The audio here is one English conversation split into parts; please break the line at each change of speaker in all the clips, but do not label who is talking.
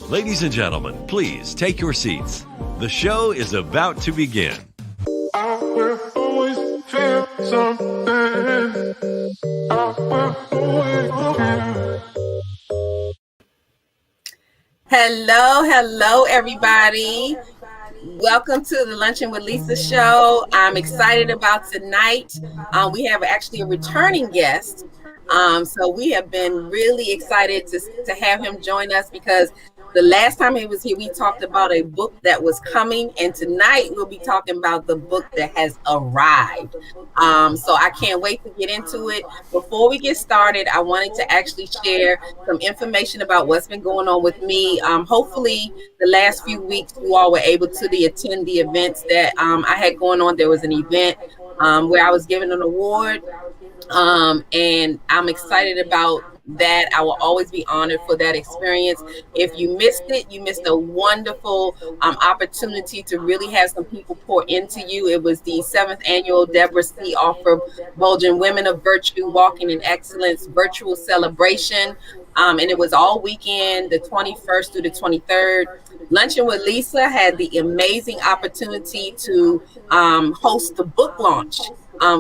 Ladies and gentlemen, please take your seats. The show is about to begin.
I will always feel something. I will always feel.
Hello, everybody. Welcome to the Lunchin with Lisa show. I'm excited about tonight. We have actually a returning guest. So we have been really excited to have him join us because the last time he was here, we talked about a book that was coming, and tonight we'll be talking about the book that has arrived. So I can't wait to get into it. Before we get started, I wanted to actually share some information about what's been going on with me. Hopefully, the last few weeks, you all were able to attend the events that I had going on. There was an event where I was given an award, and I'm excited about that. I will always be honored for that experience. If you missed it, you missed a wonderful opportunity to really have some people pour into you. It was the 7th annual Deborah C. Offer Bulgin Women of Virtue Walking in Excellence virtual celebration. And it was all weekend, the 21st through the 23rd. Lunchin with Lisa had the amazing opportunity to host the book launch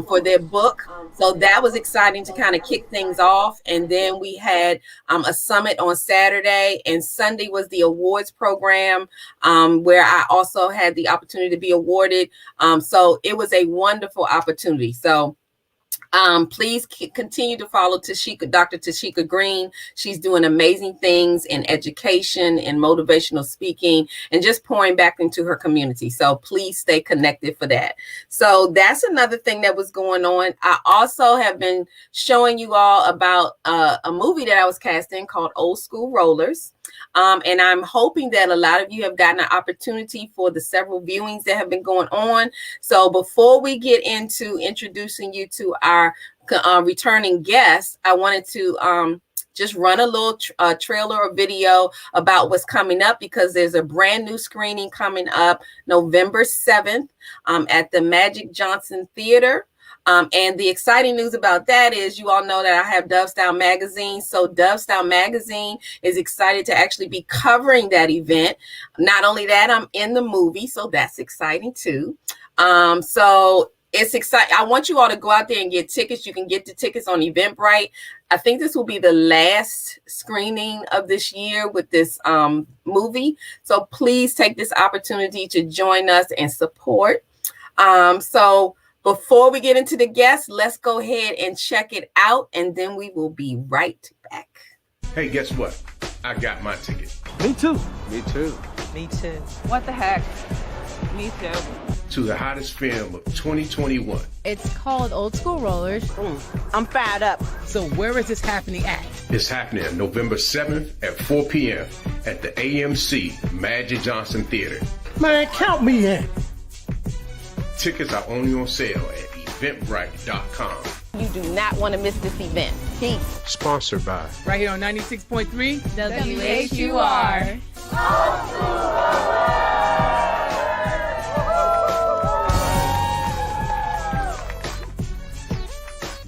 for their book. So that was exciting to kind of kick things off. And then we had a summit on Saturday, and Sunday was the awards program where I also had the opportunity to be awarded. So it was a wonderful opportunity. So please continue to follow Dr. Tashika Green. She's doing amazing things in education and motivational speaking and just pouring back into her community. So please stay connected for that. So that's another thing that was going on. I also have been showing you all about a movie that I was cast in called Old School Rollers. And I'm hoping that a lot of you have gotten an opportunity for the several viewings that have been going on. So before we get into introducing you to our returning guests, I wanted to just run a little trailer or video about what's coming up, because there's a brand new screening coming up November 7th at the Magic Johnson Theater. And the exciting news about that is you all know that I have Dove Style Magazine. So Dove Style Magazine is excited to actually be covering that event. Not only that, I'm in the movie, so that's exciting too. So it's exciting. I want you all to go out there and get tickets. You can get the tickets on Eventbrite. I think this will be the last screening of this year with this movie. So please take this opportunity to join us and support. So before we get into the guests, let's go ahead and check it out, and then we will be right back.
Hey, guess what? I got my ticket.
Me too.
Me too.
Me too. What the heck? Me too.
To the hottest film of 2021.
It's called Old School Rollers.
I'm fired up.
So where is this happening at?
It's happening November 7th at 4 p.m. at the AMC Magic Johnson Theater.
Man, count me in.
Tickets are only on sale at eventbrite.com.
You do not want to miss this event. Peace.
Sponsored by
Right here on 96.3
WHUR.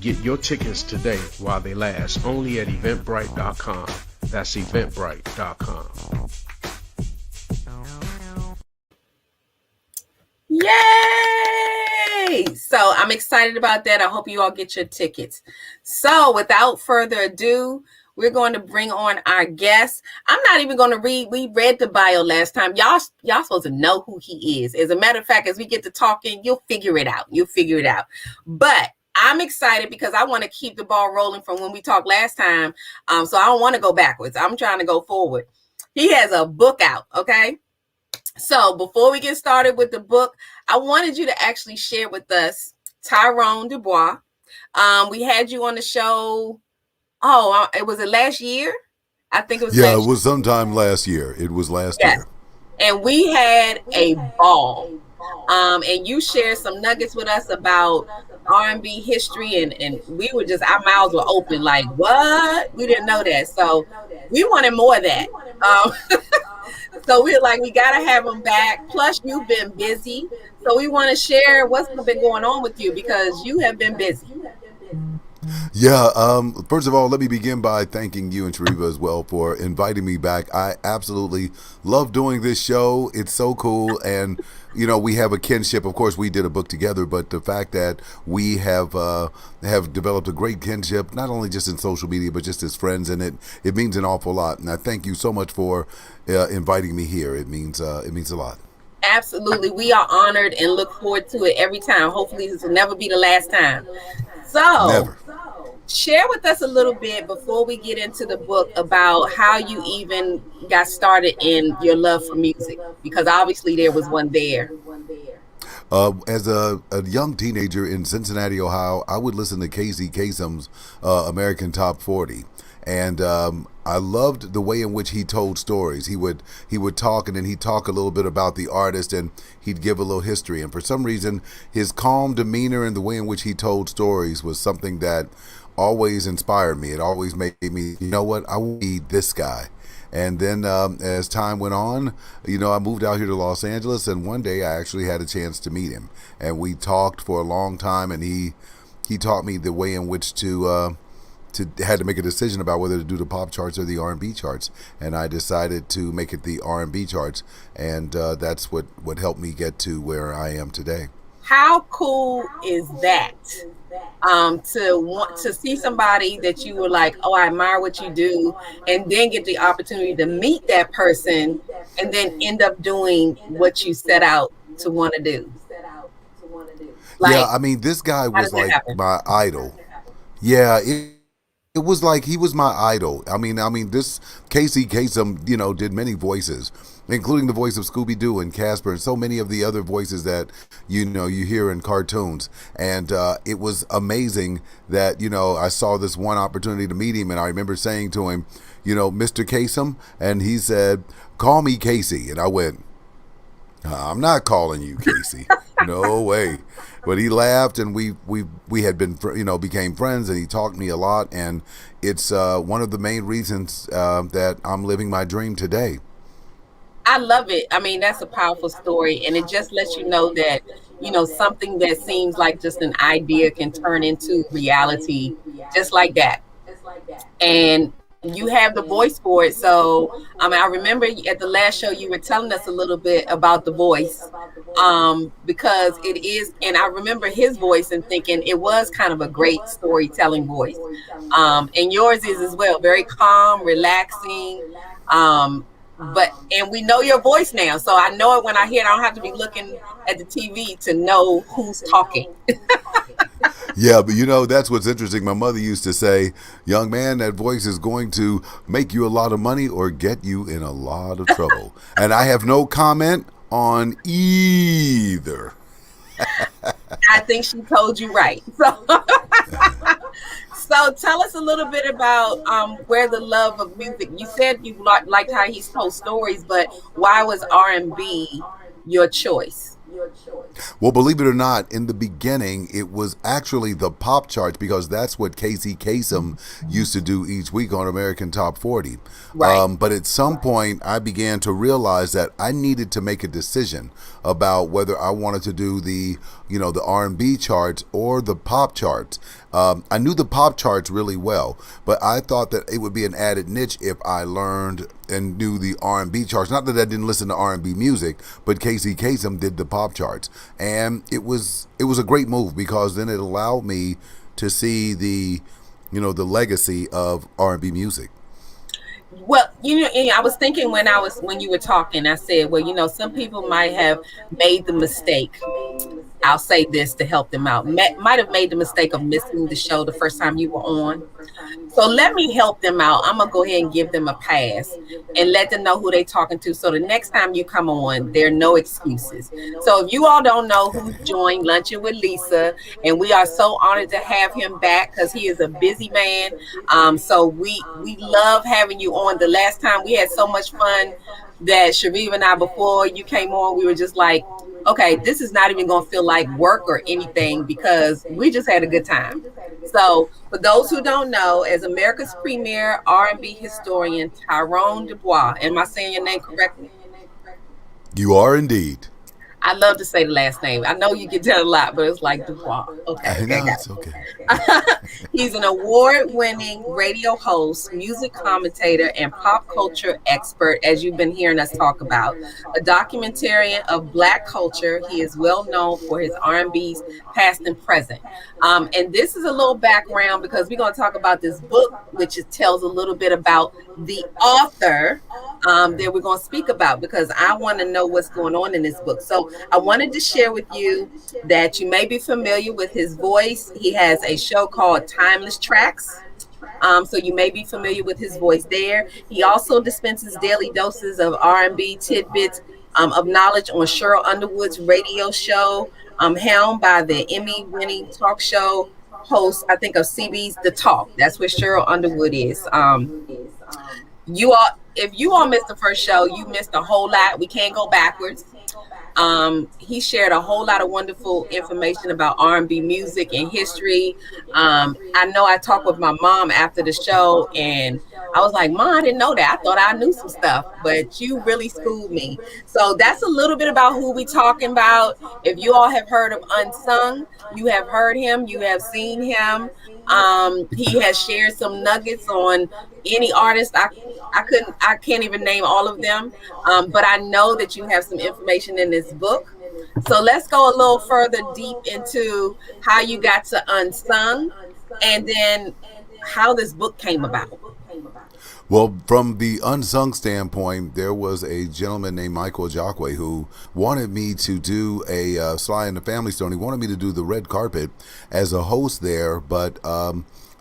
Get your tickets today while they last, only at eventbrite.com. That's eventbrite.com.
Yay! So I'm excited about that. I hope you all get your tickets. So without further ado, we're going to bring on our guest. I'm not even going to read. We read the bio last time. Y'all supposed to know who he is. As a matter of fact, as we get to talking, you'll figure it out. But I'm excited because I want to keep the ball rolling from when we talked last time. So I don't want to go backwards. I'm trying to go forward. He has a book out, okay? So before we get started with the book, I wanted you to actually share with us Tyrone Dubois. We had you on the show. It was last year? I think it was.
Yeah, it was sometime last year. It was last year.
And we had a ball. And you shared some nuggets with us about R&B history, and we were just, our mouths were open, like, what? We didn't know that. So we wanted more of that. So we were like, we got to have him back. Plus, you've been busy. So we want to share what's been going on with you, because you have been busy.
Yeah, first of all, let me begin by thanking you and Sharifa as well for inviting me back. I absolutely love doing this show. It's so cool, and we have a kinship. Of course, we did a book together, but the fact that we have developed a great kinship, not only just in social media, but just as friends, and it means an awful lot. And I thank you so much for inviting me here. It means a lot.
Absolutely. We are honored and look forward to it every time. Hopefully this will never be the last time. So
Never.
Share with us a little bit before we get into the book about how you even got started in your love for music, because obviously there was one there.
As a young teenager in Cincinnati, Ohio, I would listen to Casey Kasem's American Top 40. And I loved the way in which he told stories. He would talk, and then he'd talk a little bit about the artist, and he'd give a little history. And for some reason, his calm demeanor and the way in which he told stories was something that always inspired me. It always made me, you know what, I want to be this guy. And then as time went on, I moved out here to Los Angeles, and one day I actually had a chance to meet him. And we talked for a long time, and he taught me the way in which to had to make a decision about whether to do the pop charts or the R&B charts, and I decided to make it the R&B charts, and that's what helped me get to where I am today.
How cool is that? To want to see somebody that you were like, oh, I admire what you do, and then get the opportunity to meet that person, and then end up doing what you set out to want to do. Like,
yeah, I mean, this guy was like my idol. Yeah, it was like he was my idol. I mean, this Casey Kasem, did many voices, including the voice of Scooby-Doo and Casper and so many of the other voices that, you hear in cartoons. And it was amazing that, I saw this one opportunity to meet him, and I remember saying to him, Mr. Kasem, and he said, call me Casey. And I went, I'm not calling you Casey. No way. But he laughed, and we had been, became friends, and he taught me a lot. And it's one of the main reasons that I'm living my dream today.
I love it. I mean, that's a powerful story, and it just lets you know that, something that seems like just an idea can turn into reality just like that. And you have the voice for it. So, I remember at the last show you were telling us a little bit about the voice, because it is, and I remember his voice and thinking it was kind of a great storytelling voice. And yours is as well, very calm, relaxing. And we know your voice now, so I know it when I hear it. I don't have to be looking at the TV to know who's talking.
Yeah, but that's what's interesting. My mother used to say, young man, that voice is going to make you a lot of money or get you in a lot of trouble. And I have no comment on either.
I think she told you right. So tell us a little bit about where the love of music. You said you liked how he told stories, but why was R&B your choice?
Well, believe it or not, in the beginning, it was actually the pop charts, because that's what Casey Kasem used to do each week on American Top 40.
Right.
But at some point, I began to realize that I needed to make a decision about whether I wanted to do the R&B charts or the pop charts. I knew the pop charts really well, but I thought that it would be an added niche if I learned and knew the R&B charts. Not that I didn't listen to R&B music, but Casey Kasem did the pop charts, and it was a great move, because then it allowed me to see the legacy of R&B music.
Well, I was thinking when you were talking, I said, well, some people might have made the mistake. I'll say this to help them out. Might have made the mistake of missing the show the first time you were on. So let me help them out. I'm gonna go ahead and give them a pass and let them know who they're talking to. So the next time you come on, there are no excuses. So if you all don't know who joined Luncheon with Lisa, and we are so honored to have him back because he is a busy man. So we love having you on. The last time we had so much fun that Sharif and I, before you came on, we were just like, okay, this is not even going to feel like work or anything because we just had a good time. So for those who don't know, as America's premier R&B historian, Tyrone Dubois, am I saying your name correctly?
You are indeed.
I love to say the last name. I know you get that a lot, but it's like Dubois.
I know, it's okay.
He's an award-winning radio host, music commentator, and pop culture expert, as you've been hearing us talk about. A documentarian of Black culture, he is well known for his R&B's past and present. And this is a little background because we're going to talk about this book, which tells a little bit about the author that we're going to speak about, because I want to know what's going on in this book. So I wanted to share with you that you may be familiar with his voice. He has a show called Timeless Tracks. So you may be familiar with his voice there. He also dispenses daily doses of R&B tidbits of knowledge on Cheryl Underwood's radio show, helmed by the Emmy-winning talk show host, I think, of CB's The Talk. That's where Cheryl Underwood is. If you all missed the first show, you missed a whole lot. We can't go backwards. He shared a whole lot of wonderful information about R&B music and history. I know I talked with my mom after the show, and I was like, Mom, I didn't know that. I thought I knew some stuff, but you really schooled me. So that's a little bit about who we talking about. If you all have heard of Unsung, you have heard him, you have seen him. He has shared some nuggets on any artist. I can't even name all of them, but I know that you have some information in this book. So let's go a little further deep into how you got to Unsung, and then how this book came about.
Well, from the Unsung standpoint, there was a gentleman named Michael Jacque who wanted me to do a Sly and the Family Stone. He wanted me to do the red carpet as a host there, but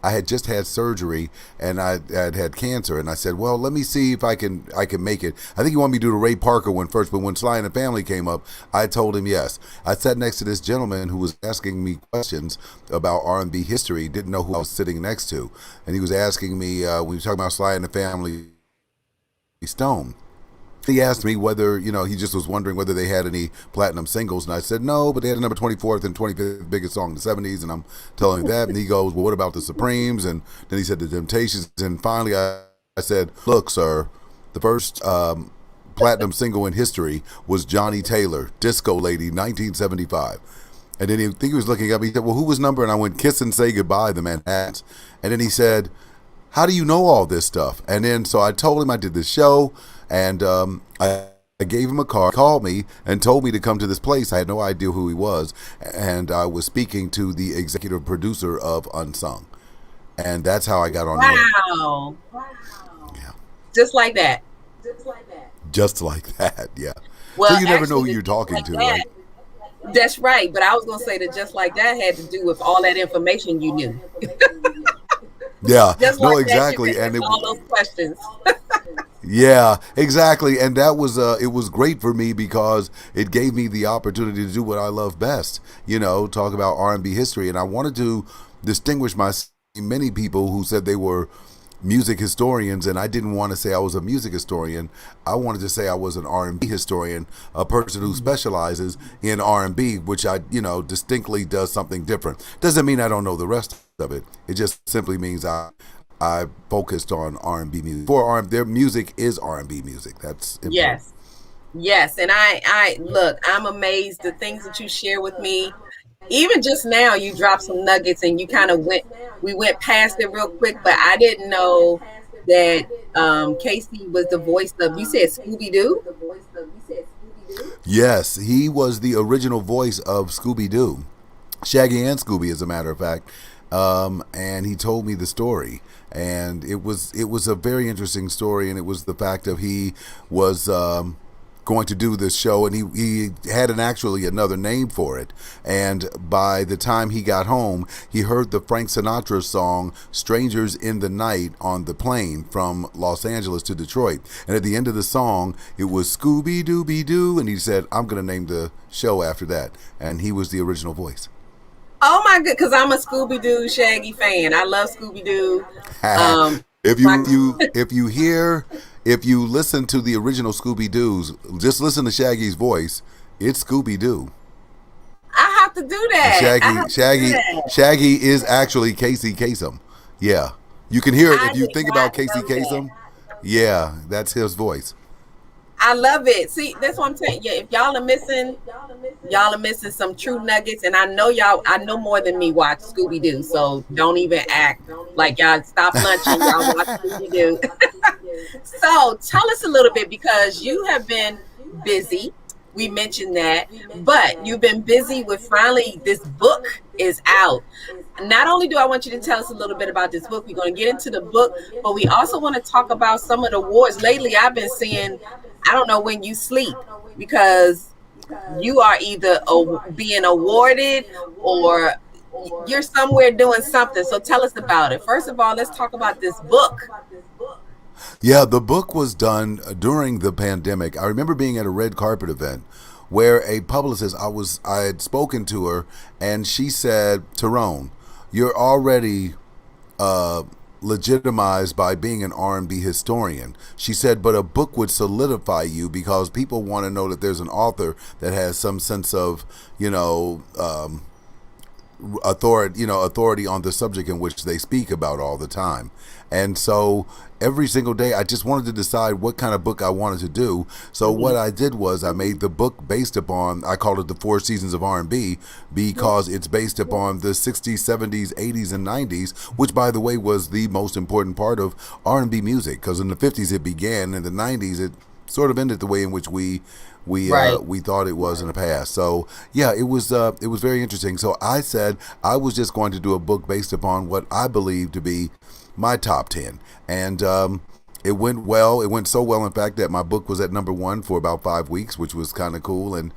I had just had surgery and I had cancer, and I said, well, let me see if I can make it. I think he wanted me to do the Ray Parker one first, but when Sly and the Family came up, I told him yes. I sat next to this gentleman who was asking me questions about R&B history, didn't know who I was sitting next to, and he was asking me, when we were talking about Sly and the Family Stone, he asked me whether, he just was wondering whether they had any platinum singles. And I said, no, but they had a number 24th and 25th biggest song in the 70s. And I'm telling him that. And he goes, well, what about the Supremes? And then he said the Temptations. And finally, I said, look, sir, the first platinum single in history was Johnny Taylor, Disco Lady, 1975. And then he was looking up. He said, well, who was number? And I went, Kiss and Say Goodbye, the Manhattans. And then he said, how do you know all this stuff? And then so I told him I did this show. And I gave him a card, called me, and told me to come to this place. I had no idea who he was. And I was speaking to the executive producer of Unsung. And that's how I got on the air.
Wow.
Yeah.
Just like that.
Just like that, yeah.
Well,
so you never know who
actually,
you're talking
like
to,
that,
right?
That's right. But I was going to say that just like that had to do with all that information you knew.
Yeah,
Just
no,
like
exactly.
That, and all those questions.
Yeah, exactly. And that was it was great for me because it gave me the opportunity to do what I love best, talk about R&B history. And I wanted to distinguish myself from many people who said they were music historians, and I didn't want to say I was a music historian. I wanted to say I was an R&B historian, a person who specializes in R&B, which I, distinctly does something different. Doesn't mean I don't know the rest of it. It just simply means I focused on R&B music. Their music is R&B music. That's important.
Yes. And I look, I'm amazed the things that you share with me. Even just now, you dropped some nuggets, and you kind of we went past it real quick, but I didn't know that Casey was the voice of, you said Scooby-Doo?
Yes, he was the original voice of Scooby-Doo. Shaggy and Scooby, as a matter of fact. And he told me the story, and it was a very interesting story, and it was the fact of he was going to do this show, and he had actually another name for it. And by the time he got home, he heard the Frank Sinatra song "Strangers in the Night" on the plane from Los Angeles to Detroit. And at the end of the song, it was Scooby Dooby Doo, and he said, "I'm going to name the show after that." And he was the original voice.
Oh my good, because I'm a Scooby Doo Shaggy fan. I love Scooby Doo.
If you listen to the original Scooby Doo's, just listen to Shaggy's voice. It's Scooby Doo.
I have to do that.
Shaggy is actually Casey Kasem. Yeah, you can hear it if you think about Casey Kasem. Yeah, that's his voice.
I love it. See, that's what I'm saying. Yeah, if y'all are missing some true nuggets. And I know more than me watch Scooby Doo. So don't even act like y'all stop lunching. Y'all watch Scooby Doo. So tell us a little bit, because you have been busy. We mentioned that, but you've been busy with finally this book is out. Not only do I want you to tell us a little bit about this book, we're going to get into the book, but we also want to talk about some of the awards. Lately, I've been seeing, I don't know when you sleep, because you are either being awarded or you're somewhere doing something. So tell us about it. First of all, let's talk about this book.
Yeah, the book was done during the pandemic. I remember being at a red carpet event where a publicist, I had spoken to her, and she said, "Tyrone, you're already legitimized by being an R&B historian." She said, "But a book would solidify you, because people want to know that there's an author that has some sense of, authority on the subject in which they speak about all the time." And so every single day I just wanted to decide what kind of book I wanted to do. So what I did was I made the book based upon, I called it The Four Seasons of R&B, because it's based upon the 60s, 70s, 80s, and 90s, which, by the way, was the most important part of R&B music, because in the 50s it began, in the 90s it sort of ended the way in which we thought it was in the past. So yeah, it was very interesting. So I said I was just going to do a book based upon what I believe to be my top 10, and it went well. It went so well, in fact, that my book was at #1 for about 5 weeks, which was kind of cool. And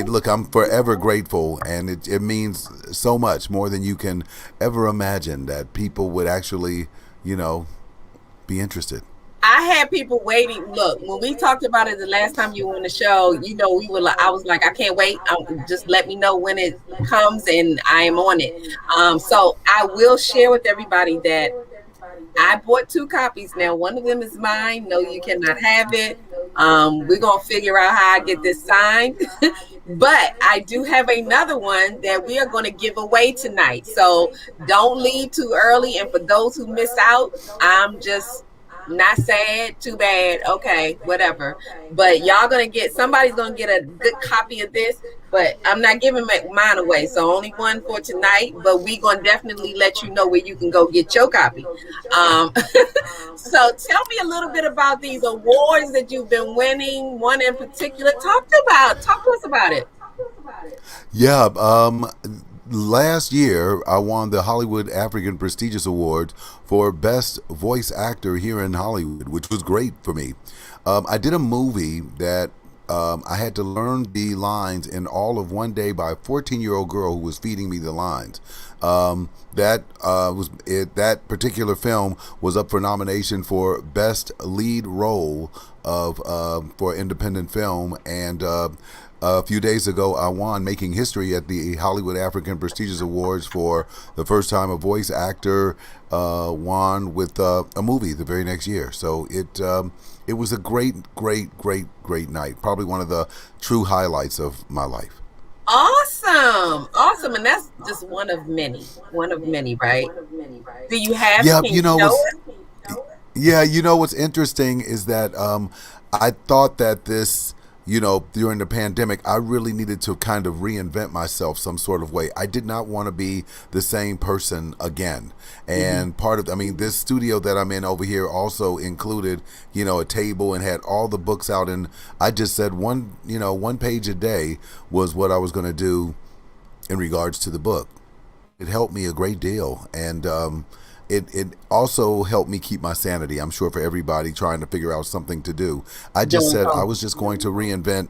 look, I'm forever grateful, and it means so much more than you can ever imagine that people would actually, be interested.
I had people waiting. Look, when we talked about it the last time you were on the show, I was like, I can't wait. Just let me know when it comes, and I am on it. So I will share with everybody that I bought 2 copies now. One of them is mine. No, you cannot have it. We're going to figure out how I get this signed. But I do have another one that we are going to give away tonight. So don't leave too early. And for those who miss out, I'm just not sad, too bad, okay, whatever. But somebody's gonna get a good copy of this, but I'm not giving mine away, so only one for tonight. But we gonna definitely let you know where you can go get your copy. So tell me a little bit about these awards that you've been winning. One in particular, talk to us about it.
Yeah, last year, I won the Hollywood African Prestigious Award for Best Voice Actor here in Hollywood, which was great for me. I did a movie that I had to learn the lines in all of one day by a 14-year-old girl who was feeding me the lines. That particular film was up for nomination for Best Lead Role for independent film, and a few days ago, I won, making history at the Hollywood African Prestigious Awards for the first time a voice actor won with a movie the very next year. So it was a great night. Probably one of the true highlights of my life.
Awesome. And that's just one of many, right? Do you have?
Yeah, what's interesting is that I thought that this, during the pandemic, I really needed to kind of reinvent myself some sort of way. I did not want to be the same person again. And part of, this studio that I'm in over here also included, a table and had all the books out. And I just said one page a day was what I was going to do in regards to the book. It helped me a great deal. And it also helped me keep my sanity. I'm sure for everybody trying to figure out something to do. I just said I was just going to reinvent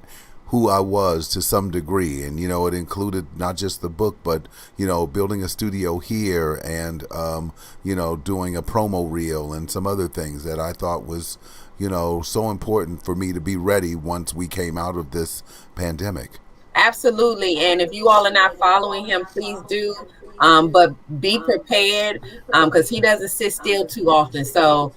who I was to some degree. And, it included not just the book, but, building a studio here and, doing a promo reel and some other things that I thought was, so important for me to be ready once we came out of this pandemic.
Absolutely. And if you all are not following him, please do. But be prepared because he doesn't sit still too often. So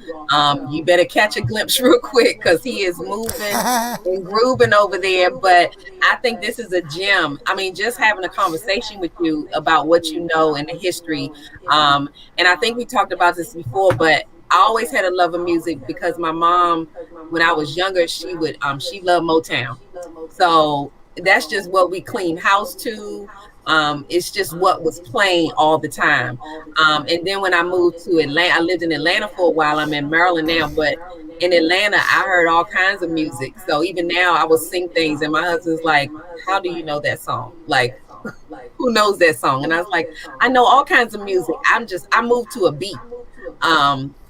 you better catch a glimpse real quick because he is moving and grooving over there. But I think this is a gem. I mean, just having a conversation with you about what you know and the history. And I think we talked about this before, but I always had a love of music because my mom, when I was younger, she loved Motown. So that's just what we cleaned house to. It's just what was playing all the time. And then when I moved to Atlanta, I lived in Atlanta for a while. I'm in Maryland now, but in Atlanta, I heard all kinds of music. So even now I will sing things and my husband's like, how do you know that song? Like, who knows that song? And I was like, I know all kinds of music. I moved to a beat.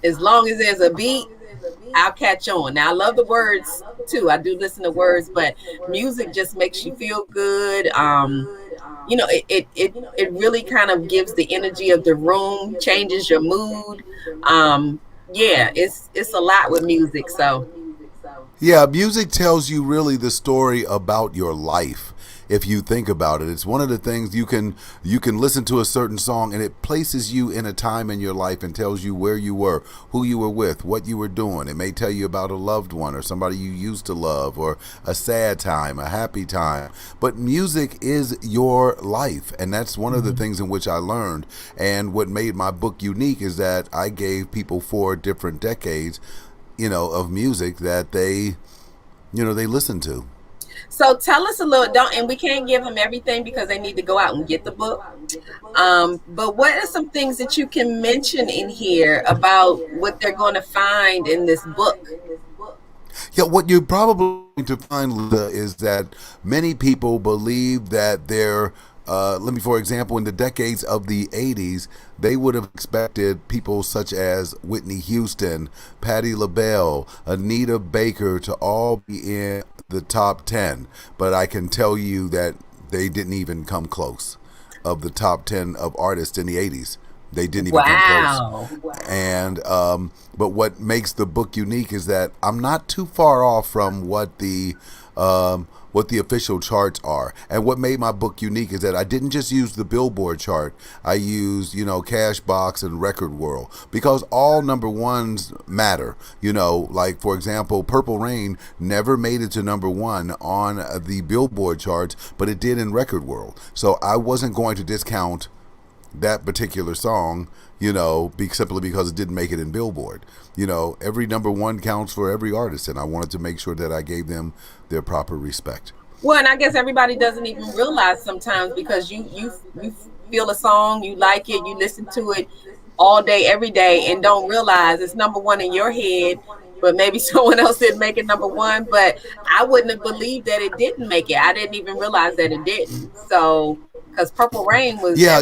As long as there's a beat, I'll catch on. Now I love the words too. I do listen to words, but music just makes you feel good. It really kind of gives the energy of the room, changes your mood. It's a lot with music. So
yeah, music tells you really the story about your life. If you think about it, it's one of the things you can listen to a certain song and it places you in a time in your life and tells you where you were, who you were with, what you were doing. It may tell you about a loved one or somebody you used to love or a sad time, a happy time. But music is your life, and that's one of the things in which I learned. And what made my book unique is that I gave people 4 different decades, of music that they listen to.
So tell us a little, and we can't give them everything because they need to go out and get the book. But what are some things that you can mention in here about what they're going to find in this book?
Yeah, what you're probably going to find, Lisa, is that many people believe that they're for example, in the decades of the 80s, they would have expected people such as Whitney Houston, Patti LaBelle, Anita Baker to all be in the top 10. But I can tell you that they didn't even come close of the top 10 of artists in the 80s. They didn't even come close. And but what makes the book unique is that I'm not too far off from what the official charts are. And what made my book unique is that I didn't just use the Billboard chart. I used, Cashbox and Record World, because all number ones matter. Like, for example, Purple Rain never made it to number 1 on the Billboard charts, but it did in Record World. So I wasn't going to discount that particular song, simply because it didn't make it in Billboard. Every number 1 counts for every artist, and I wanted to make sure that I gave them their proper respect.
Well, and I guess everybody doesn't even realize sometimes, because you feel a song, you like it, you listen to it all day, every day, and don't realize it's number 1 in your head, but maybe someone else didn't make it number 1. But I wouldn't have believed that it didn't make it. I didn't even realize that it didn't. So, because Purple Rain was...
Yeah,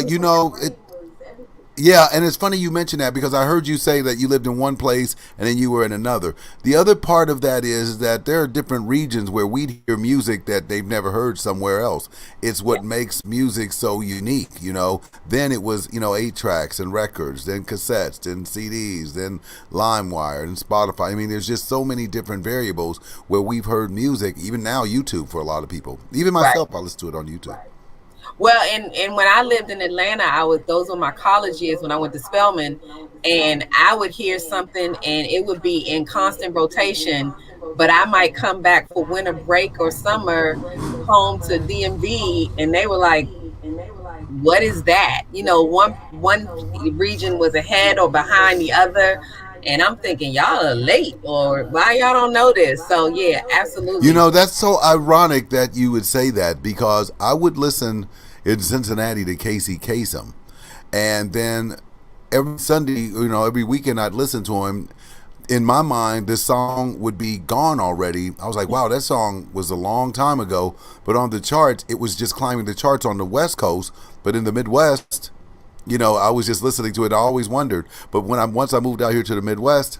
Yeah, and it's funny you mention that, because I heard you say that you lived in one place and then you were in another. The other part of that is that there are different regions where we hear music that they've never heard somewhere else. It's what makes music so unique, Then it was, 8 tracks and records, then cassettes, then CDs, then LimeWire and Spotify. I mean, there's just so many different variables where we've heard music, even now YouTube for a lot of people. Even myself, I listen to it on YouTube.
Well, and when I lived in Atlanta, those were my college years when I went to Spelman, and I would hear something and it would be in constant rotation, but I might come back for winter break or summer home to DMV, and they were like, what is that? One region was ahead or behind the other. And I'm thinking, y'all are late, or why y'all don't know this? So, yeah, absolutely.
That's so ironic that you would say that, because I would listen in Cincinnati to Casey Kasem. And then every Sunday, every weekend I'd listen to him. In my mind, this song would be gone already. I was like, wow, that song was a long time ago. But on the charts, it was just climbing the charts on the West Coast. But in the Midwest, I was just listening to it. I always wondered, but once I moved out here to the Midwest,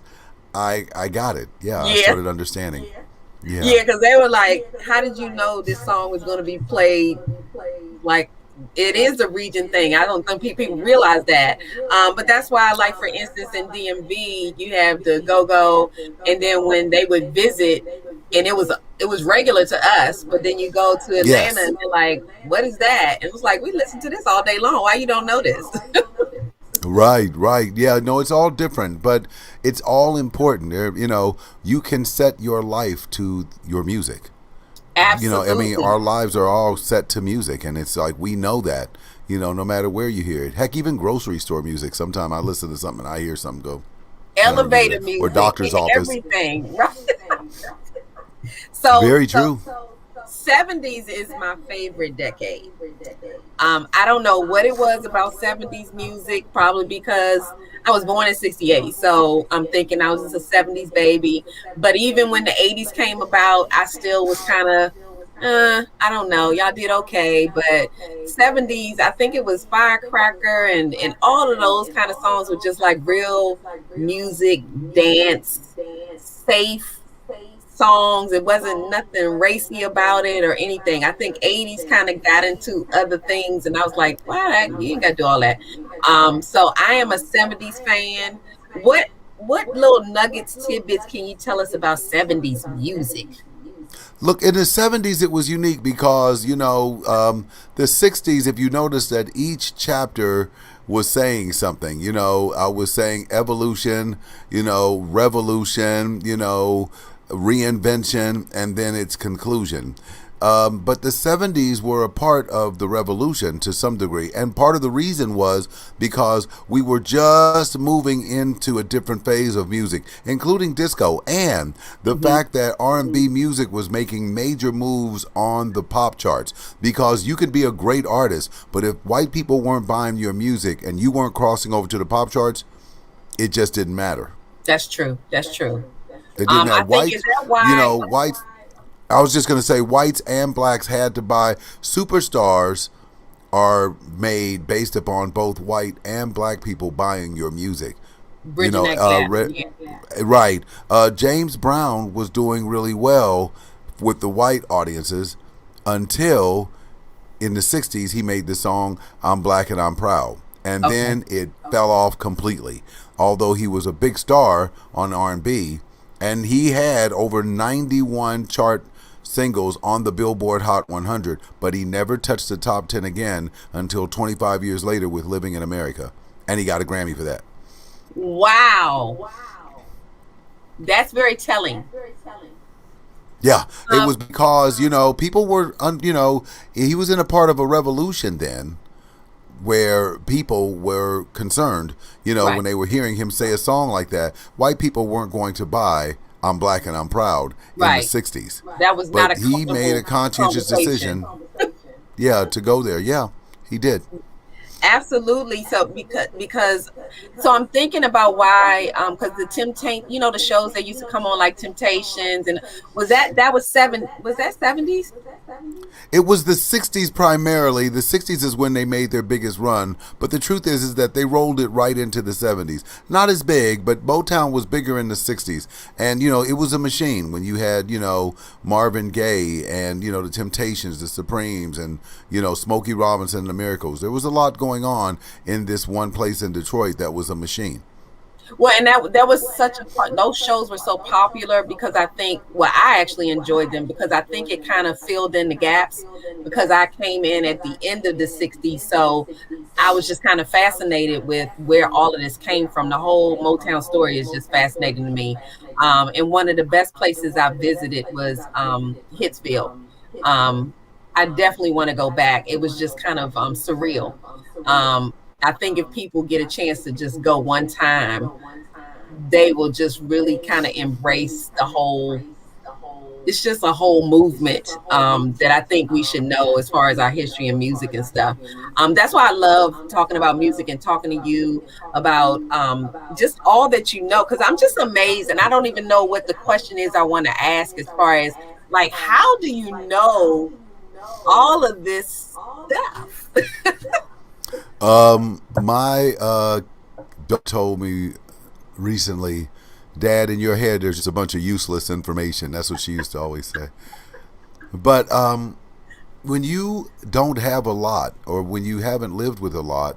I got it. Yeah, I started understanding.
Yeah, because they were like, "How did you know this song was going to be played?" Like, it is a region thing. I don't think people realize that. But that's why, like, for instance, in DMV, you have the go-go, and then when they would visit, and it was regular to us, but then you go to Atlanta and they're like, "What is that?" And it was like, "We listen to this all day long. Why you don't know this?"
Right. Yeah, no, it's all different, but it's all important. You can set your life to your music.
Absolutely.
Our lives are all set to music, and it's like we know that, no matter where you hear it. Heck, even grocery store music. Sometimes I listen to something and I hear something go.
Elevator music.
Or doctor's office.
Everything. Right? So
very true.
70s is my favorite decade. I don't know what it was about 70s music, probably because I was born in 68. So I'm thinking I was just a 70s baby. But even when the 80s came about, I still was kind of, I don't know. Y'all did okay. But 70s, I think it was Firecracker and all of those kind of songs were just like real music, dance, safe songs. It wasn't nothing racy about it or anything. I think 80s kind of got into other things, and I was like, wow, you ain't got to do all that. So I am a 70s fan. What little nuggets, tidbits can you tell us about 70s music?
Look, in the 70s, it was unique because, the 60s, if you notice that each chapter was saying something, I was saying evolution, revolution, reinvention, and then its conclusion. But the 70s were a part of the revolution to some degree. And part of the reason was because we were just moving into a different phase of music, including disco, and the fact that R&B music was making major moves on the pop charts. Because you could be a great artist, but if white people weren't buying your music and you weren't crossing over to the pop charts, it just didn't matter.
That's true.
It didn't have whites, whites. I was just going to say whites and blacks had to buy. Superstars are made based upon both white and black people buying your music. Right. James Brown was doing really well with the white audiences until in the 60s he made the song I'm Black and I'm Proud. And then it fell off completely. Although he was a big star on R&B, and he had over 91 chart singles on the Billboard Hot 100, but he never touched the top 10 again until 25 years later with Living in America, and he got a Grammy for that.
Wow. That's very telling.
Yeah, it was because, people were, he was in a part of a revolution then where people were concerned, when they were hearing him say a song like that. White people weren't going to buy I'm Black and I'm Proud in the 60s.
That was not a
he made a conscientious decision to go there. Yeah, he did.
Absolutely. So because I'm thinking about why because the the shows that used to come on like Temptations, and was that 70s?
It was the 60s primarily. The 60s is when they made their biggest run, but the truth is that they rolled it right into the 70s. Not as big, but Motown was bigger in the 60s. And it was a machine when you had Marvin Gaye and the Temptations, the Supremes, and Smokey Robinson and the Miracles. There was a lot going on in this one place in Detroit that was a machine.
Well, and that was such a part. Those shows were so popular because I actually enjoyed them because I think it kind of filled in the gaps because I came in at the end of the 60s. So I was just kind of fascinated with where all of this came from. The whole Motown story is just fascinating to me. And one of the best places I visited was Hitsville. I definitely want to go back. It was just kind of surreal. I think if people get a chance to just go one time, they will just really kind of embrace it's just a whole movement that I think we should know as far as our history and music and stuff. That's why I love talking about music and talking to you about just all that because I'm just amazed, and I don't even know what the question is I want to ask as far as like, how do you know all of this stuff?
My daughter told me recently, Dad, in your head, there's just a bunch of useless information. That's what she used to always say. But when you don't have a lot, or when you haven't lived with a lot,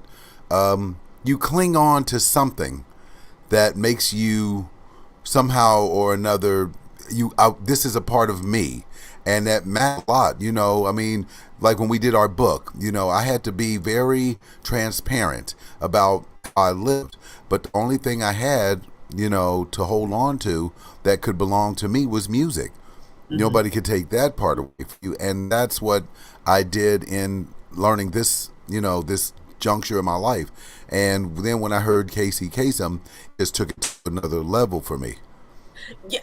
you cling on to something that makes you somehow or another, this is a part of me. And that matters a lot, I mean, like when we did our book, I had to be very transparent about how I lived. But the only thing I had, to hold on to that could belong to me was music. Nobody could take that part away from you. And that's what I did in learning this, this juncture in my life. And then when I heard Casey Kasem, it just took it to another level for me.
Yeah,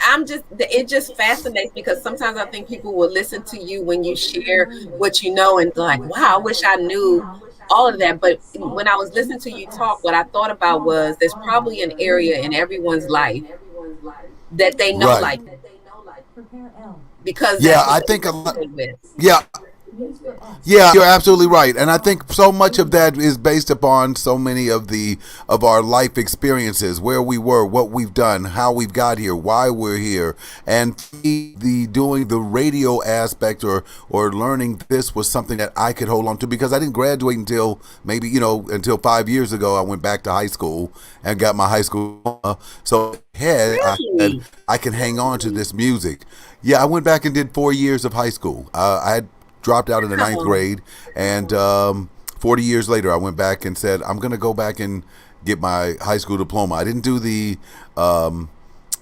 it just fascinates me, because sometimes I think people will listen to you when you share what you know and like, wow, I wish I knew all of that. But when I was listening to you talk, what I thought about was there's probably an area in everyone's life that they know,
Right.
like, because
Yeah,
that's
I
what
think
they
a lot.
live with.
Yeah. Yeah, you're absolutely right, and I think so much of that is based upon so many of our life experiences, where we were, what we've done, how we've got here, why we're here, and the doing the radio aspect or learning this was something that I could hold on to, because I didn't graduate until maybe until 5 years ago. I went back to high school and got my high school diploma. So
Really?
I can hang on to this music. Yeah, I went back and did 4 years of high school. I had dropped out in the ninth grade, and 40 years later, I went back and said, I'm going to go back and get my high school diploma. I didn't do the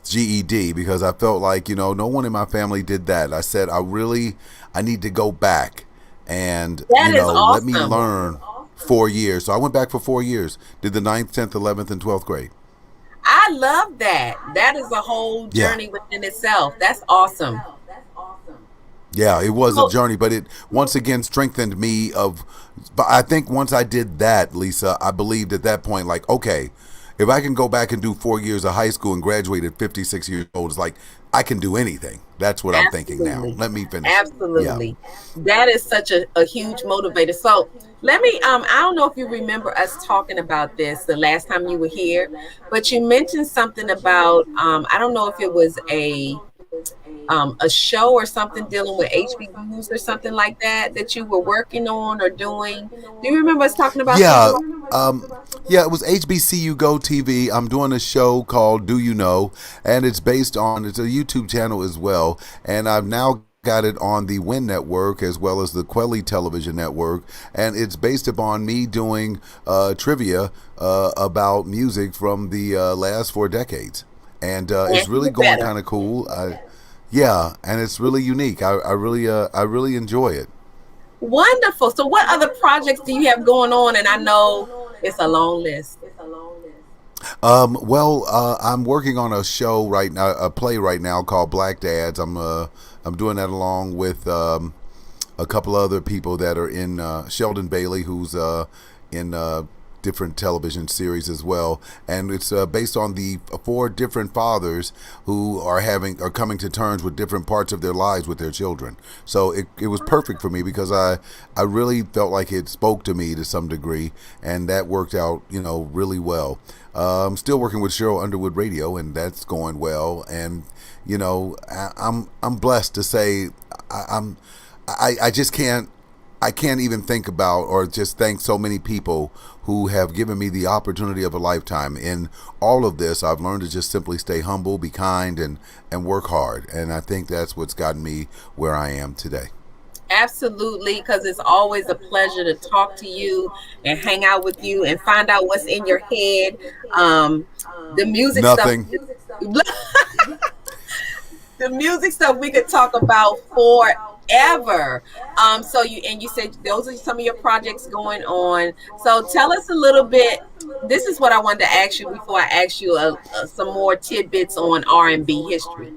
GED because I felt like, no one in my family did that. I said, I need to go back and,
That is
let me
awesome.
learn 4 years. So I went back for 4 years, did the 9th, 10th, 11th, and 12th grade.
I love that. That is a whole journey within itself. That's awesome.
Yeah, it was a journey, but it once again strengthened me but I think once I did that, Lisa, I believed at that point, like, okay, if I can go back and do 4 years of high school and graduate at 56 years old, it's like, I can do anything. That's what I'm thinking now. Let me finish.
Absolutely. Yeah. That is such a huge motivator. So let me, I don't know if you remember us talking about this the last time you were here, but you mentioned something about, I don't know if it was a show or something dealing with HBCUs or something like that you were working on or doing. Do you remember us talking about?
Yeah, it was HBCU Go TV. I'm doing a show called Do You Know, and it's based on, it's a YouTube channel as well, and I've now got it on the WIN network as well as the Quelly television network, and it's based upon me doing trivia about music from the last 4 decades, and it's really going kind of cool. Yeah, and it's really unique. I really enjoy it.
Wonderful. So what other projects do you have going on? And I know it's a long list.
I'm working on a show right now, a play right now called Black Dads. I'm doing that along with a couple other people that are in Sheldon Bailey, who's in different television series as well, and it's based on the 4 different fathers who are coming to terms with different parts of their lives with their children. So it was perfect for me because I really felt like it spoke to me to some degree, and that worked out really well. I'm still working with Cheryl Underwood Radio, and that's going well, and I'm blessed to say I just can't even think about or just thank so many people who have given me the opportunity of a lifetime. In all of this, I've learned to just simply stay humble, be kind, and work hard. And I think that's what's gotten me where I am today.
Absolutely, because it's always a pleasure to talk to you and hang out with you and find out what's in your head. The music
Nothing.
stuff. The music stuff we could talk about forever. So you said those are some of your projects going on. So tell us a little bit. This is what I wanted to ask you before I ask you some more tidbits on R&B history.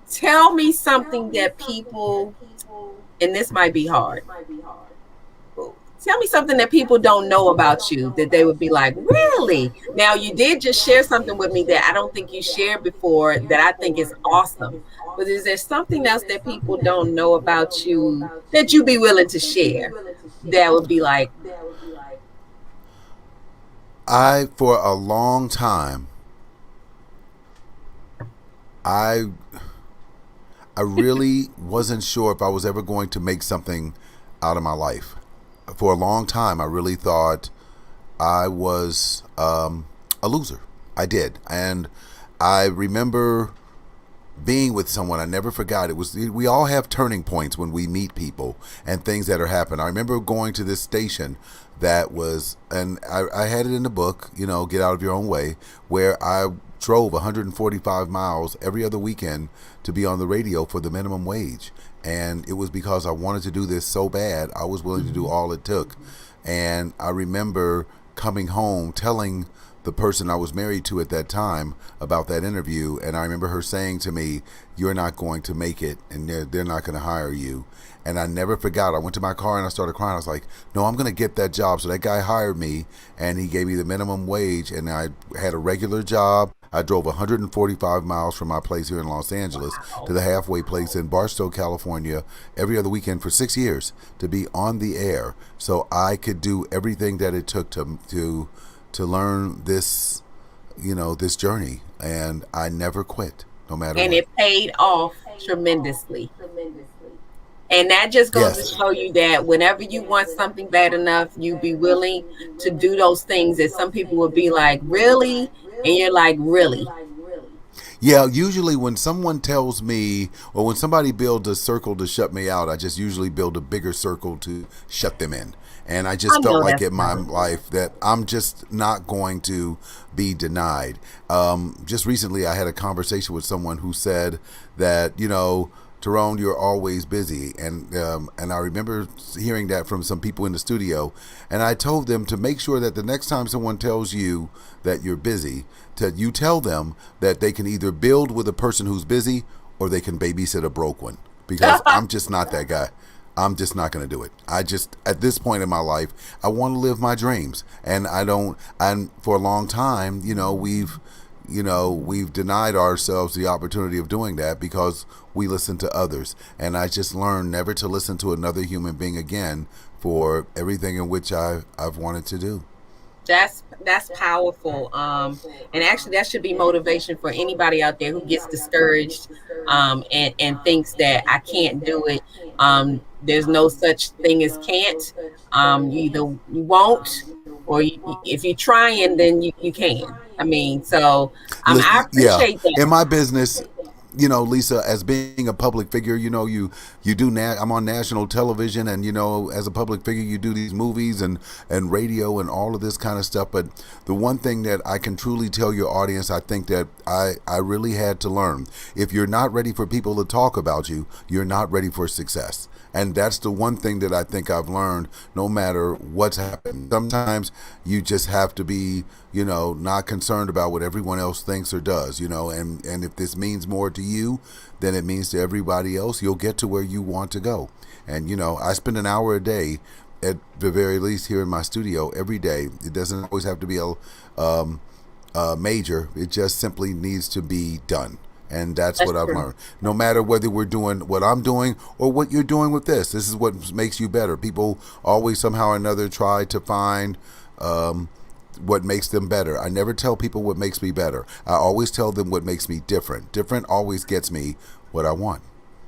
Tell me something that people, and this might be hard. Tell me something that people don't know about you that they would be like, really? Now, you did just share something with me that I don't think you shared before that I think is awesome. But is there something else that people don't know about you that you'd be willing to share that would be like?
I for a long time, I really wasn't sure if I was ever going to make something out of my life. For a long time, I really thought I was a loser. I did. And I remember being with someone, I never forgot. We all have turning points when we meet people and things that are happening. I remember going to this station that was, and I had it in the book, Get Out of Your Own Way, where I drove 145 miles every other weekend to be on the radio for the minimum wage. And it was because I wanted to do this so bad, I was willing to do all it took. And I remember coming home telling the person I was married to at that time about that interview, and I remember her saying to me, "You're not going to make it, and they're not going to hire you." And I never forgot. I went to my car and I started crying. I was like, "No, I'm going to get that job." So that guy hired me, and he gave me the minimum wage, and I had a regular job. I drove 145 miles from my place here in Los Angeles to the halfway place in Barstow, California, every other weekend for 6 years to be on the air, so I could do everything that it took to learn this, this journey, and I never quit, no matter
and
what.
it paid off tremendously. And that just goes to show you that whenever you want something bad enough, you be willing to do those things that some people would be like, really? And you're like, really?
Yeah, usually when someone tells me, or when somebody builds a circle to shut me out, I just usually build a bigger circle to shut them in. And I just felt like in my life that I'm just not going to be denied. Just recently, I had a conversation with someone who said that, Tyrone, you're always busy. And I remember hearing that from some people in the studio. And I told them to make sure that the next time someone tells you that you're busy, you tell them that they can either build with a person who's busy or they can babysit a broke one. Because I'm just not that guy. I'm just not going to do it. At this point in my life, I want to live my dreams. And for a long time, we've denied ourselves the opportunity of doing that because we listen to others. And I just learned never to listen to another human being again for everything in which I've wanted to do.
That's powerful. And actually that should be motivation for anybody out there who gets discouraged and thinks that I can't do it. There's no such thing as can't. You won't, or if you're trying, then you can. I mean, so I appreciate that.
In my business, Lisa, as being a public figure, you do I'm on national television, and as a public figure, you do these movies and radio and all of this kind of stuff. But the one thing that I can truly tell your audience, I think that I really had to learn: if you're not ready for people to talk about you, you're not ready for success. And that's the one thing that I think I've learned, no matter what's happened. Sometimes you just have to be, not concerned about what everyone else thinks or does, and if this means more to you than it means to everybody else, you'll get to where you want to go. And, I spend an hour a day, at the very least, here in my studio every day. It doesn't always have to be a major. It just simply needs to be done. And that's what I've learned. No matter whether we're doing what I'm doing or what you're doing with this is what makes you better. People always somehow or another try to find what makes them better. I never tell people what makes me better. I always tell them what makes me different. Different always gets me what I want.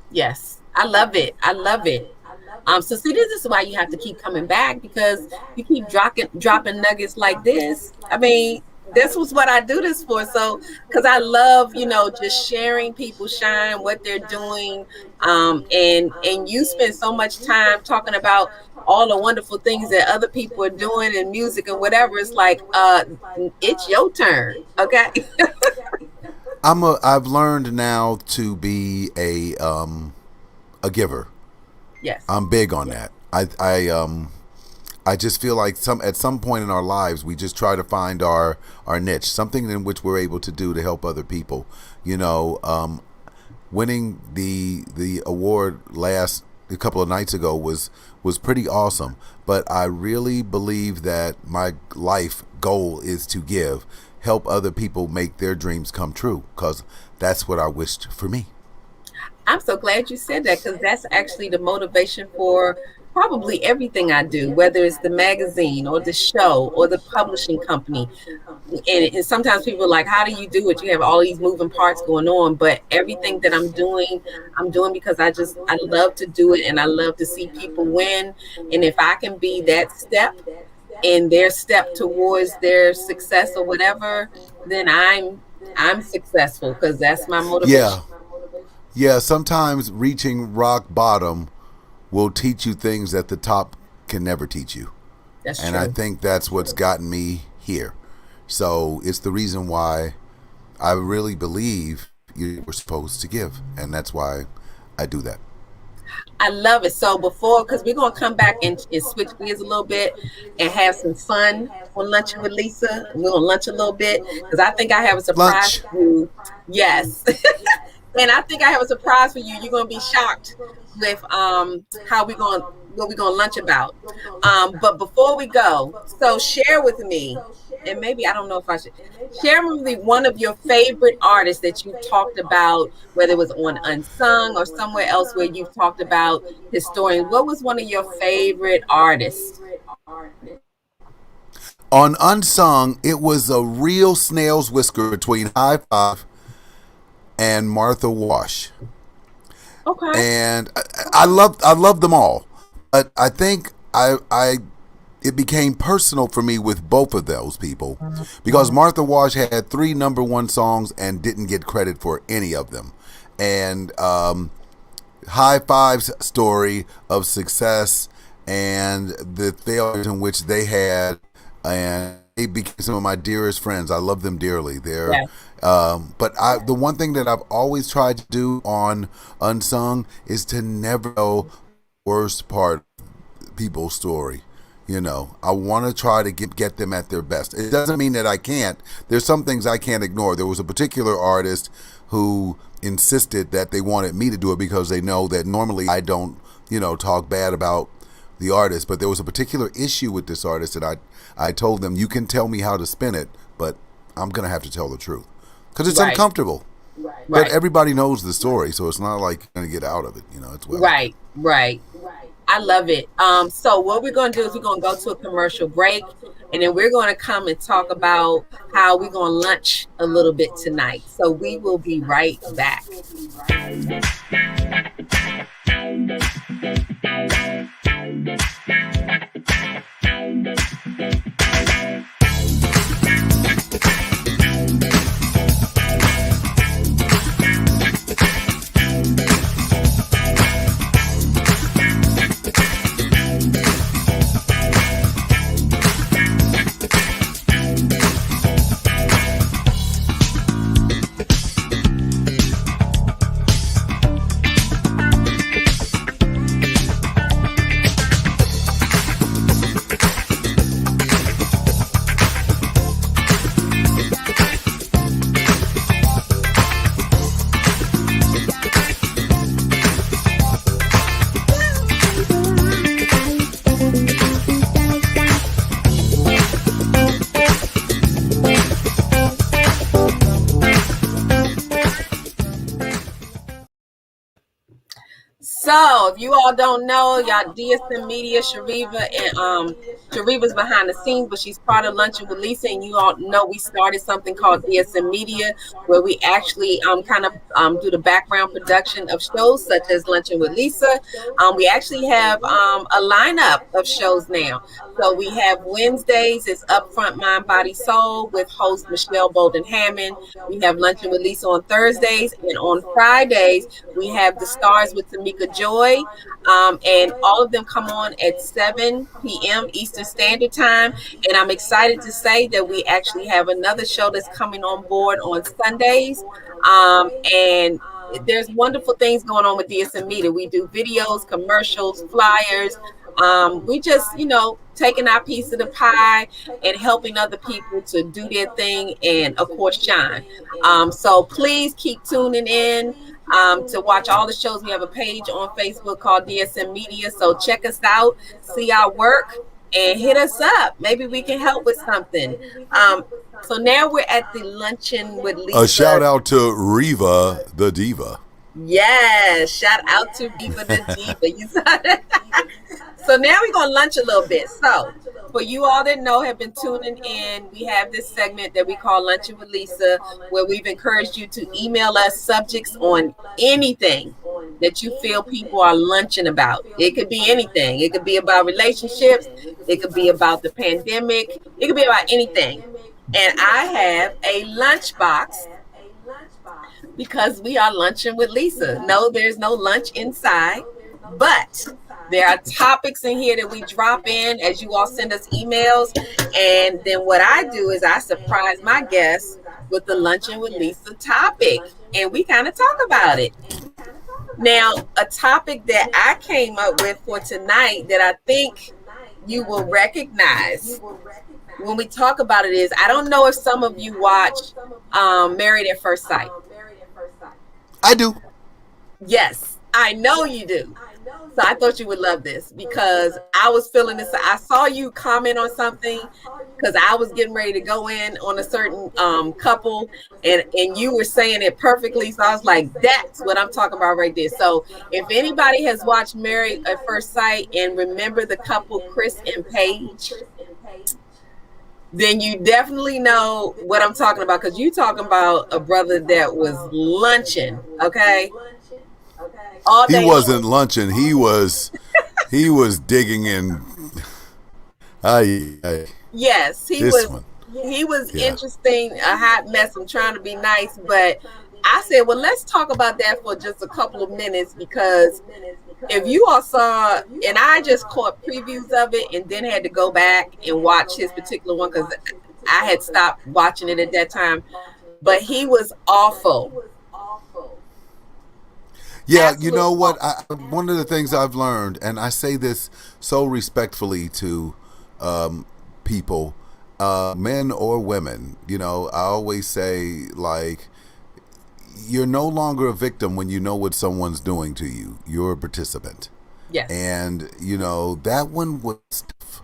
Yes, I love it. So see, this is why you have to keep coming back, because you keep dropping nuggets like this. I mean, this was what I do this for. So, because I love, just sharing people shine, what they're doing. And you spend so much time talking about all the wonderful things that other people are doing in music and whatever. It's like, it's your turn. Okay.
I've learned now to be a giver.
Yes.
I'm big on that. I just feel like at some point in our lives, we just try to find our niche, something in which we're able to do to help other people. Winning the award a couple of nights ago was pretty awesome. But I really believe that my life goal is to help other people make their dreams come true, because that's what I wished for me.
I'm so glad you said that, because that's actually the motivation for probably everything I do, whether it's the magazine or the show or the publishing company. And sometimes people are like, how do you do it? You have all these moving parts going on, but everything that I'm doing because I love to do it, and I love to see people win. And if I can be that step in their step towards their success or whatever, then I'm successful, because that's my motivation.
Yeah, sometimes reaching rock bottom will teach you things that the top can never teach you.
That's
and
true.
I think that's what's gotten me here. So it's the reason why I really believe you were supposed to give, and that's why I do that.
I love it. So because we're going to come back and switch gears a little bit and have some fun on Lunching with Lisa. We're going to lunch a little bit, because I think I have a surprise for you. Yes. And I think I have a surprise for you. You're going to be shocked with what we're going to lunch about. But before we go, so share with me, and maybe I don't know if I should share with me one of your favorite artists that you talked about, whether it was on Unsung or somewhere else where you've talked about historian. What was one of your favorite artists?
On Unsung, it was a real snail's whisker between High Five and Martha Wash.
Okay.
And I love them all, but I think it became personal for me with both of those people, because Martha Wash had 3 number 1 songs and didn't get credit for any of them. And High Five's story of success and the failures in which they had, and they became some of my dearest friends. I love them dearly. They're but the one thing that I've always tried to do on Unsung is to never know the worst part of people's story. You know, I want to try to get them at their best. It doesn't mean that I can't. There's some things I can't ignore. There was a particular artist who insisted that they wanted me to do it because they know that normally I don't, talk bad about the artist. But there was a particular issue with this artist that I told them, you can tell me how to spin it, but I'm going to have to tell the truth. Because it's uncomfortable.
Right.
But everybody knows the story, so it's not like you're going to get out of it. It's well.
Right. I love it. So what we're going to do is we're going to go to a commercial break, and then we're going to come and talk about how we're going to lunch a little bit tonight. So we will be right back. So, if you all don't know, y'all, DSM Media, Shariva, and Shariva's behind the scenes, but she's part of Lunchin with Lisa, and you all know we started something called DSM Media, where we actually kind of do the background production of shows such as Lunchin with Lisa. We actually have a lineup of shows now. So we have Wednesdays, it's Upfront Mind, Body, Soul with host Michelle Bolden Hammond. We have Lunchin with Lisa on Thursdays, and on Fridays, we have The Stars with Tamika Joy, and all of them come on at 7 p.m. Eastern Standard Time. And I'm excited to say that we actually have another show that's coming on board on Sundays, and there's wonderful things going on with DSM Media. We do videos, commercials, flyers. We just, taking our piece of the pie and helping other people to do their thing and, of course, shine. So please keep tuning in to watch all the shows. We have a page on Facebook called DSM Media. So check us out, see our work, and hit us up. Maybe we can help with something. So now we're at the Lunchin with Lisa.
A shout out to Reva the Diva.
Yes, shout out to Reva the Diva. You saw that? So now we're going to lunch a little bit. So for you all that know, have been tuning in, we have this segment that we call Lunchin with Lisa, where we've encouraged you to email us subjects on anything that you feel people are lunching about. It could be anything. It could be about relationships. It could be about the pandemic. It could be about anything. And I have a lunchbox because we are lunching with Lisa. No, there's no lunch inside, but there are topics in here that we drop in as you all send us emails. And then what I do is I surprise my guests with the Luncheon with Lisa topic, and we kind of talk about it. Now, a topic that I came up with for tonight that I think you will recognize when we talk about it is, I don't know if some of you watch Married at First Sight.
I do.
Yes, I know you do. So I thought you would love this because I was feeling this. I saw you comment on something because I was getting ready to go in on a certain couple, and you were saying it perfectly. So I was like, that's what I'm talking about right there. So if anybody has watched Married at First Sight and remember the couple Chris and Paige, then you definitely know what I'm talking about, because you're talking about a brother that was lunching, okay? All day
He wasn't
long.
lunching. He was digging in.
Yes, he
This
was.
one.
He was
Yeah.
interesting, a hot mess. I'm trying to be nice, but I said, well, let's talk about that for just a couple of minutes, because if you all saw, and I just caught previews of it and then had to go back and watch his particular one because I had stopped watching it at that time, but he was awful.
Yeah,
Absolute
you know what?
awful.
One of the things I've learned, and I say this so respectfully to people, men or women, you know, I always say, like, you're no longer a victim when you know what someone's doing to you. You're a participant.
Yes.
And, you know, that one was tough.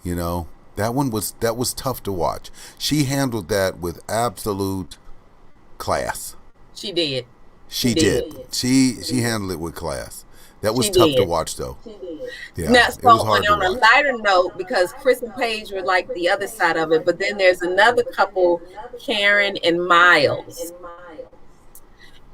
You know, that was tough to watch. She handled that with absolute class.
She did.
She did. She handled it with class. That was
She
tough to
did.
watch, though. Yeah,
Now,
it
so
was hard to
on a
watch.
lighter note, because Chris and Paige were like the other side of it, but then there's another couple, Karen and Miles.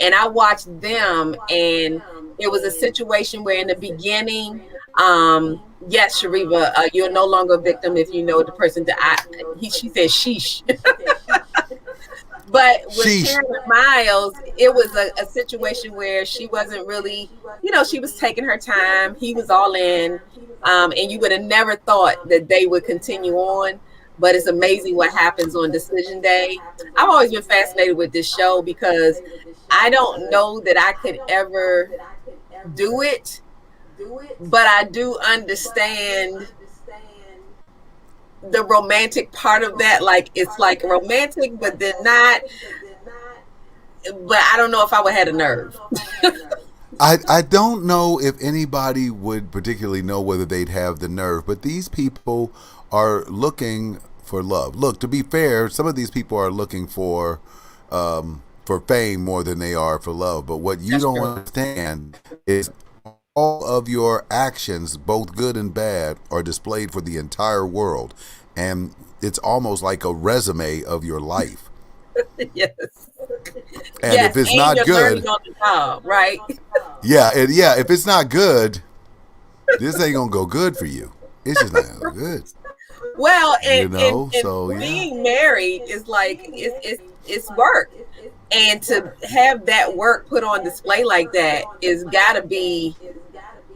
And I watched them, and it was a situation where in the beginning, yes, Shariva, you're no longer a victim if you know the person that she said sheesh. But with
Sheesh.
Karen and Miles, it was a situation where she wasn't really, you know, she was taking her time. He was all in, and you would have never thought that they would continue on. But it's amazing what happens on decision day. I've always been fascinated with this show because I don't know that I could ever do it, but I do understand the romantic part of that. Like, it's like romantic, but then not. But I don't know if I would have the nerve.
I don't know if anybody would particularly know whether they'd have the nerve, but these people are looking for love. Look, to be fair, some of these people are looking for fame more than they are for love. But what you
That's
don't
true.
understand is all of your actions, both good and bad, are displayed for the entire world. And it's almost like a resume of your life.
Yes.
And
Yes,
if it's
and
not
you're
good,
learning on the job, right?
if it's not good, this ain't gonna go good for you. It's just not gonna go good.
Well,
You
and,
know,
and
so yeah.
being married is like it's work, and to have that work put on display like that is got to be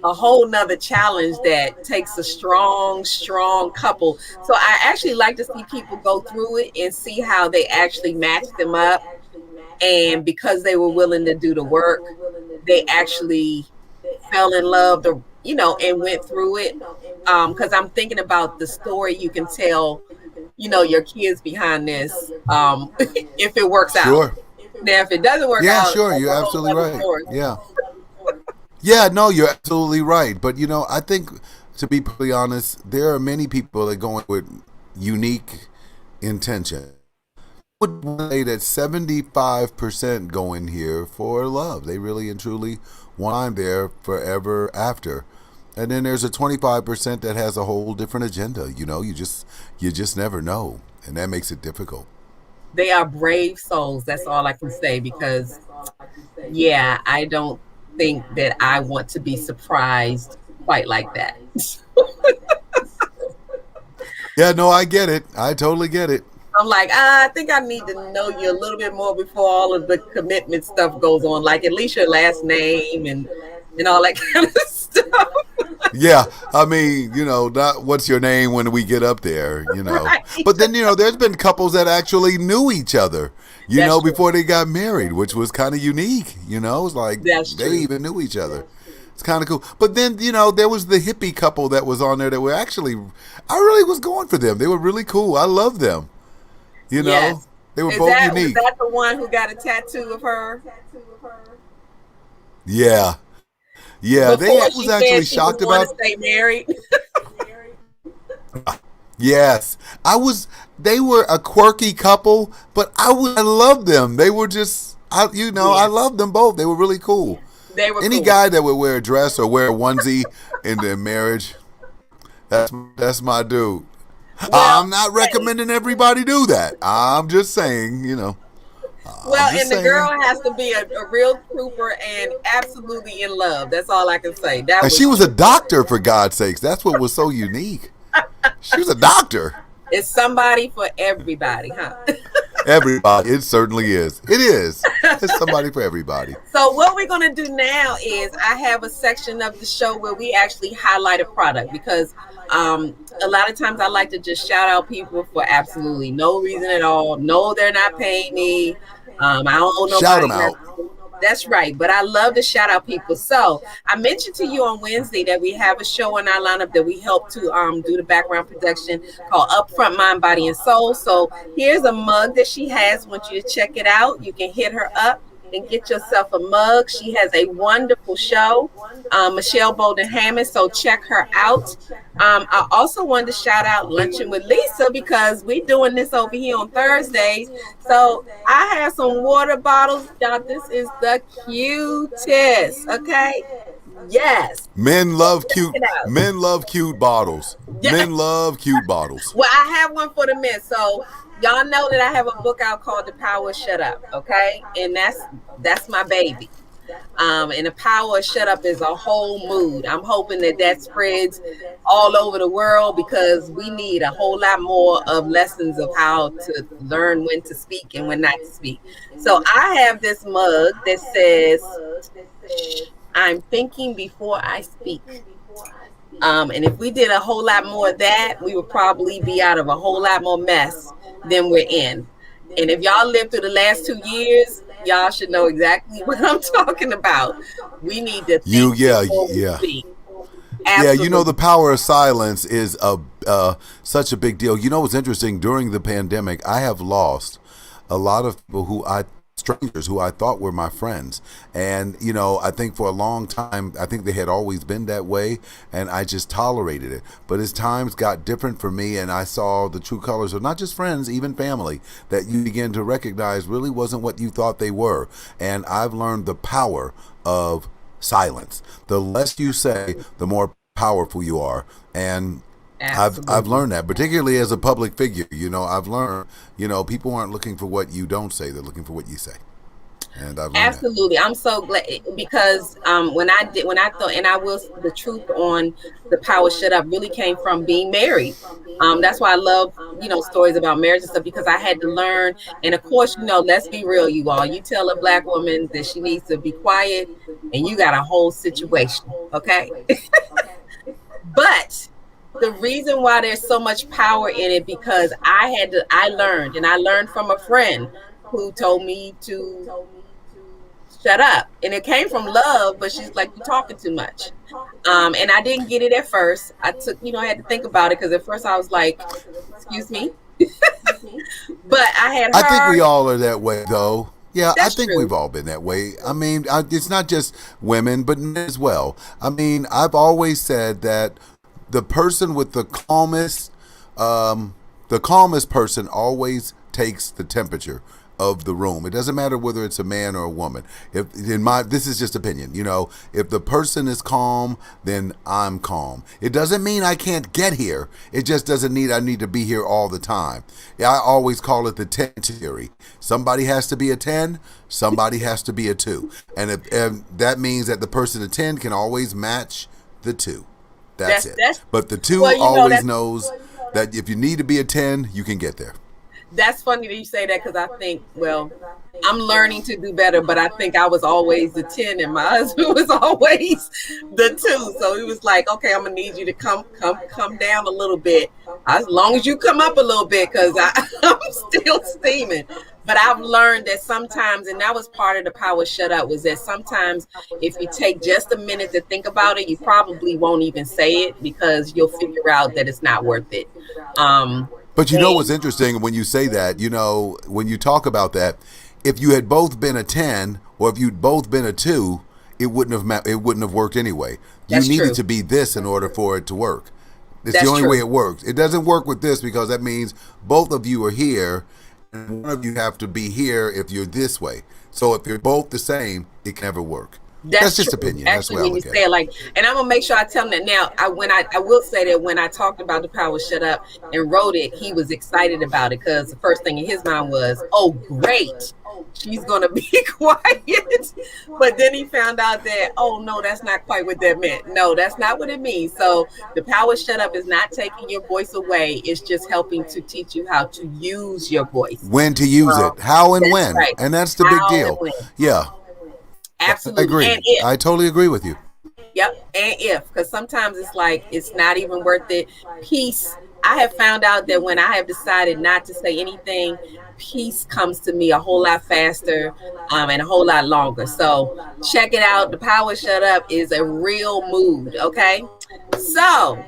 a whole nother challenge that takes a strong couple. So I actually like to see people go through it and see how they actually match them up, and because they were willing to do the work, they actually fell in love, and went through it. Because I'm thinking about the story you can tell, your kids behind this, if it works out.
Sure.
Now, if it doesn't work
Yeah,
out,
sure.
that's
You're
a whole
absolutely
other
right.
story.
Yeah. Yeah, no, you're absolutely right. But, I think, to be perfectly honest, there are many people that go in with unique intention. I would say that 75% go in here for love. They really and truly want I'm there forever after. And then there's a 25% that has a whole different agenda. You just never know, and that makes it difficult.
They are brave souls. That's all I can say, because yeah, I don't think that I want to be surprised quite like that.
Yeah, no, I get it. I totally get it.
I'm like, I think I need to know you a little bit more before all of the commitment stuff goes on. Like, at least your last name and all that kind of stuff.
Yeah, I mean, not what's your name when we get up there,
Right.
But then, there's been couples that actually knew each other, before they got married, which was kind of unique, It's like they even knew each other. It's kind of cool. But then, there was the hippie couple that was on there that were actually, I really was going for them. They were really cool. I love them.
Yes.
They were both unique.
Was that the one who got a tattoo of her?
Yeah. Yeah,
Before
they was actually shocked about
stay married.
Yes. They were a quirky couple, but I loved them. They were just I loved them both. They were really cool.
They were
Any
cool.
guy that would wear a dress or wear a onesie in their marriage, that's my dude.
Well,
I'm not recommending everybody do that. I'm just saying,
Well, and the girl has to be a real trooper and absolutely in love. That's all I can say.
And she was a doctor, for God's sakes. That's what was so unique. She was a doctor.
It's somebody for everybody, huh?
Everybody. It certainly is. It is. It's somebody for everybody.
So what we're going to do now is I have a section of the show where we actually highlight a product, because a lot of times I like to just shout out people for absolutely no reason at all. No, they're not paying me. I don't owe nobody.
Shout them out.
That's right. But I love to shout out people. So I mentioned to you on Wednesday that we have a show in our lineup that we help to do the background production called Upfront Mind, Body, and Soul. So here's a mug that she has. I want you to check it out. You can hit her up and get yourself a mug. She has a wonderful show, Michelle Bolden Hammond, so check her out. I also wanted to shout out Lunchin with Lisa, because we're doing this over here on Thursdays. So I have some water bottles. Y'all, this is the cutest, okay? Yes.
Men love cute bottles.
Yes.
Men love cute bottles.
Well, I have one for the men. So y'all know that I have a book out called The Power of Shut Up, okay? And that's my baby. And the power of shut up is a whole mood. I'm hoping that spreads all over the world, because we need a whole lot more of lessons of how to learn when to speak and when not to speak. So I have this mug that says, I'm thinking before I speak. And if we did a whole lot more of that, we would probably be out of a whole lot more mess than we're in. And if y'all lived through the last 2 years, y'all should know exactly what I'm talking about. We need to think before we speak. Absolutely.
Yeah, the power of silence is such a big deal. What's interesting? During the pandemic, I have lost a lot of people strangers who I thought were my friends. And, I think for a long time, I think they had always been that way, and I just tolerated it. But as times got different for me, and I saw the true colors of not just friends, even family, that you begin to recognize really wasn't what you thought they were. And I've learned the power of silence. The less you say, the more powerful you are. And I've learned that, particularly as a public figure. I've learned, people aren't looking for what you don't say; they're looking for what you say. And I've learned
absolutely. I'm so glad, because when I thought, and I will, the truth on the power shut up really came from being married. That's why I love stories about marriage and stuff, because I had to learn. And of course, let's be real, you all. You tell a black woman that she needs to be quiet, and you got a whole situation, okay? But the reason why there's so much power in it, because I learned from a friend who told me to shut up. And it came from love, but she's like, you're talking too much. And I didn't get it at first. I had to think about it, because at first I was like, excuse me. But I had heard.
I think we all are that way, though. Yeah,
That's
I think
true.
we've all been that way. I mean, it's not just women, but men as well. I mean, I've always said that the person with the calmest person always takes the temperature of the room. It doesn't matter whether it's a man or a woman. This is just opinion. If the person is calm, then I'm calm. It doesn't mean I can't get here. It just doesn't mean I need to be here all the time. I always call it the 10 theory. Somebody has to be a 10. Somebody has to be a 2. And that means that the person at 10 can always match the 2. That's it. But the 2 always knows that if you need to be a 10, you can get there.
That's funny that you say that, because I think, I'm learning to do better, but I think I was always the 10 and my husband was always the 2. So he was like, okay, I'm gonna need you to come down a little bit, as long as you come up a little bit, because I'm still steaming. But I've learned that sometimes, and that was part of the power shut up, was that sometimes if you take just a minute to think about it, you probably won't even say it, because you'll figure out that it's not worth it.
But what's interesting when you say that, when you talk about that, if you had both been a 10 or if you'd both been a 2, it wouldn't have worked anyway. You needed to be this in order for it to work. It's the only way it works. It doesn't work with this, because that means both of you are here and one of you have to be here if you're this way. So if you're both the same, it can never work. That's just opinion.
Actually,
that's
when you say it and I'm gonna make sure I tell him that now. I will say that when I talked about the power shut up and wrote it, he was excited about it, because the first thing in his mind was, "Oh, great, she's gonna be quiet." But then he found out that, oh no, that's not quite what that meant. No, that's not what it means. So the power shut up is not taking your voice away. It's just helping to teach you how to use your voice.
When to use it, how and when,
right.
And that's the big deal. Yeah.
Absolutely.
I agree.
And if.
I totally agree with you.
Yep. And if, because sometimes it's like, it's not even worth it. Peace. I have found out that when I have decided not to say anything, peace comes to me a whole lot faster and a whole lot longer. So check it out. The power shut up is a real mood. Okay. So